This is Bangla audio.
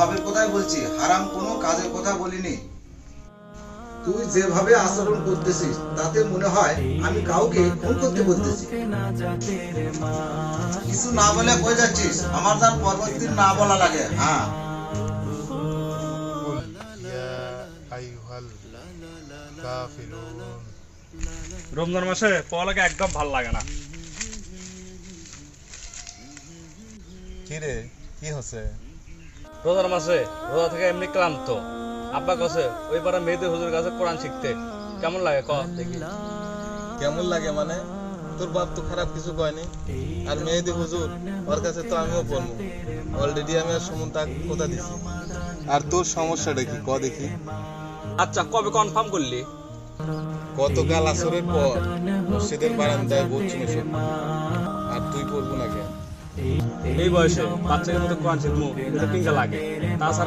সবের কথাই বলছি, হারাম কোনো কাজের কথা বলিনি। তুই যেভাবে আচরণ করতেছিস তাতে মনে হয় আমি কাউকে খুন করতে বলতেছি। কিছু না বলে কই যাচ্ছিস? আমার যার পরবর্তী না বলা লাগে। হ্যাঁ, قل يا أيها الكافرون। রমজান মাসে পড়ালেখা একদম ভালো লাগে না। কি রে, কি হচ্ছে? রোজার মাসে রোজা থেকে এমনি ক্লান্ত। আব্বা কাছে ওই পাড়া মেয়েদের হুজুর কাছে কোরআন শিখতে কেমন লাগে ক দেখি। কেমন লাগে মানে? তোর বাপ তো খারাপ কিছু কয়নি। আর মেহেদি হুজুর, ওর কাছে তো আমিও পড়বো। অলরেডি আমি আর সুমন তাকে কথা দিছি। আর তোর সমস্যাটা কি ক দেখি। আচ্ছা, কবে কনফার্ম করলি? গতকাল আসরের পর মসজিদের বারান্দায় বসছিল সব। আর তুই পড়বো না কেন? এই বয়সে বাচ্চাদের মতো কোরআন শিখবো, এটা পিঙ্গা লাগে। তাছাড়া